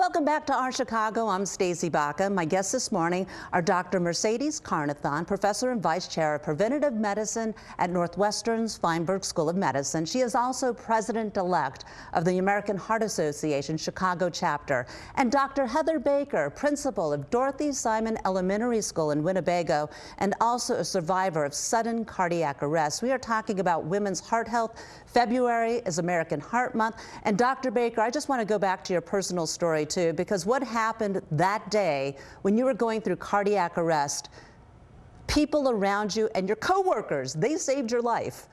Welcome back to Our Chicago. I'm Stacey Baca. My guests this morning are Dr. Mercedes Carnathan, Professor and Vice Chair of Preventative Medicine at Northwestern's Feinberg School of Medicine. She is also President-elect of the American Heart Association Chicago chapter. And Dr. Heather Baker, Principal of Dorothy Simon Elementary School in Winnebago, and also a survivor of sudden cardiac arrest. We are talking about women's heart health. February is American Heart Month. And Dr. Baker, I just want to go back to your personal story too, because what happened that day when you were going through cardiac arrest, people around you and your coworkers, they saved your life.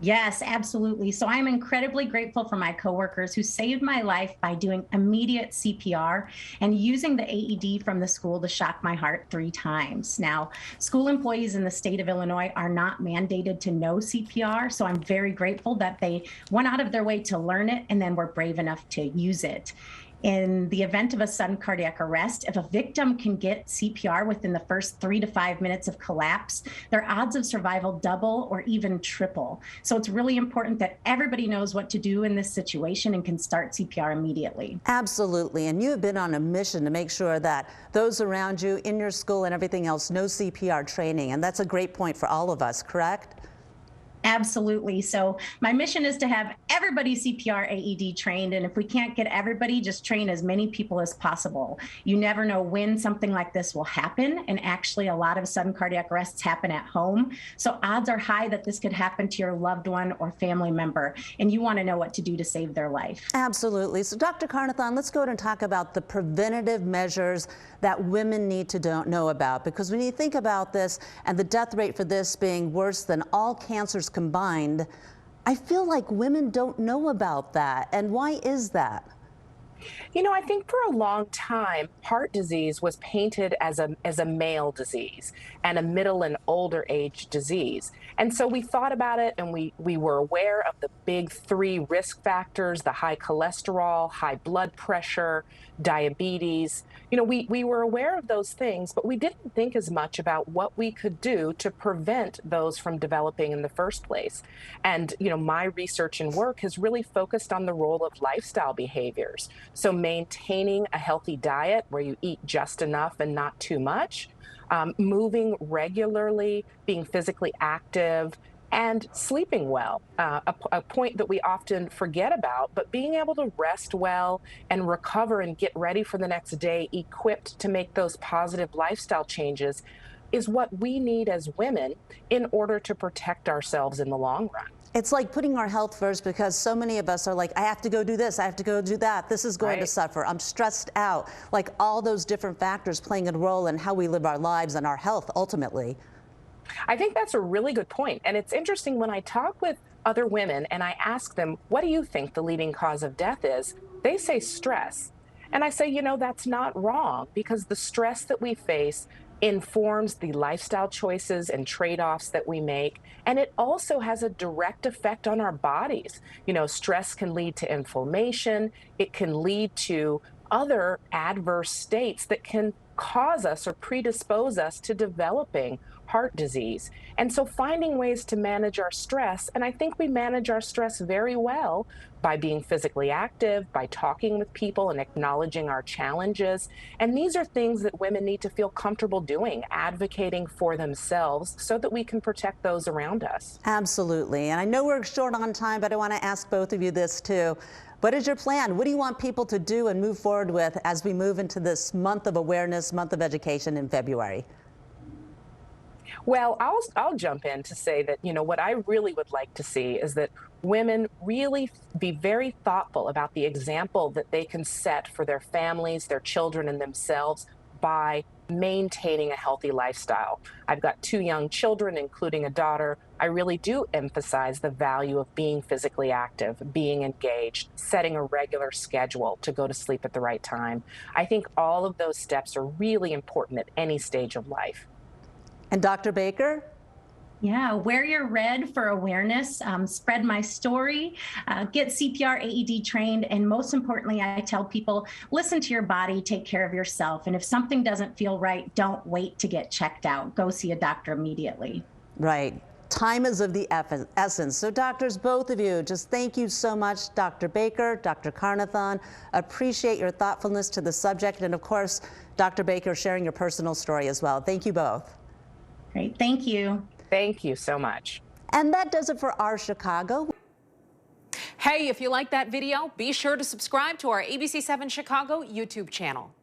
Yes, absolutely. So I'm incredibly grateful for my coworkers who saved my life by doing immediate CPR and using the AED from the school to shock my heart 3 times. Now, school employees in the state of Illinois are not mandated to know CPR, so I'm very grateful that they went out of their way to learn it and then were brave enough to use it. In the event of a sudden cardiac arrest, if a victim can get CPR within the first 3 to 5 minutes of collapse, their odds of survival double or even triple. So it's really important that everybody knows what to do in this situation and can start CPR immediately. Absolutely. And you have been on a mission to make sure that those around you in your school and everything else know CPR training. And that's a great point for all of us, correct? Absolutely. So my mission is to have everybody CPR AED trained. And if we can't get everybody, just train as many people as possible. You never know when something like this will happen. And actually, a lot of sudden cardiac arrests happen at home. So odds are high that this could happen to your loved one or family member. And you want to know what to do to save their life. Absolutely. So Dr. Carnathan, let's go ahead and talk about the preventative measures that women need to know about. Because when you think about this and the death rate for this being worse than all cancers combined, I feel like women don't know about that. And why is that? You know, I think for a long time, heart disease was painted as a male disease and a middle and older age disease. And so we thought about it and we were aware of the big 3 risk factors, the high cholesterol, high blood pressure, diabetes. You know, we were aware of those things, but we didn't think as much about what we could do to prevent those from developing in the first place. And, you know, my research and work has really focused on the role of lifestyle behaviors. So maintaining a healthy diet where you eat just enough and not too much, moving regularly, being physically active, and sleeping well, a point that we often forget about, but being able to rest well and recover and get ready for the next day, equipped to make those positive lifestyle changes, is what we need as women in order to protect ourselves in the long run. It's like putting our health first, because so many of us are like, I have to go do this, I have to go do that, this is going to suffer, I'm stressed out. Like all those different factors playing a role in how we live our lives and our health ultimately. I think that's a really good point. And it's interesting when I talk with other women and I ask them, what do you think the leading cause of death is? They say stress. And I say, you know, that's not wrong, because the stress that we face informs the lifestyle choices and trade-offs that we make. And it also has a direct effect on our bodies. You know, stress can lead to inflammation. It can lead to other adverse states that can cause us or predispose us to developing heart disease. And so finding ways to manage our stress, and I think we manage our stress very well by being physically active, by talking with people and acknowledging our challenges. And these are things that women need to feel comfortable doing, advocating for themselves so that we can protect those around us. Absolutely. And I know we're short on time, but I want to ask both of you this too. What is your plan? What do you want people to do and move forward with as we move into this month of awareness, month of education in February? Well, I'll jump in to say that, you know, what I really would like to see is that women really be very thoughtful about the example that they can set for their families, their children, and themselves by maintaining a healthy lifestyle. I've got 2 young children, including a daughter. I really do emphasize the value of being physically active, being engaged, setting a regular schedule to go to sleep at the right time. I think all of those steps are really important at any stage of life. And Dr. Baker? Yeah, wear your red for awareness, spread my story, get CPR AED trained, and most importantly, I tell people, listen to your body, take care of yourself, and if something doesn't feel right, don't wait to get checked out. Go see a doctor immediately. Right. time is of the essence. So doctors, both of you, just thank you so much. Dr. Baker, Dr. Carnathan, appreciate your thoughtfulness to the subject. And of course, Dr. Baker sharing your personal story as well. Thank you both. Great, thank you. Thank you so much. And that does it for our Chicago. Hey, if you like that video, be sure to subscribe to our ABC7 Chicago YouTube channel.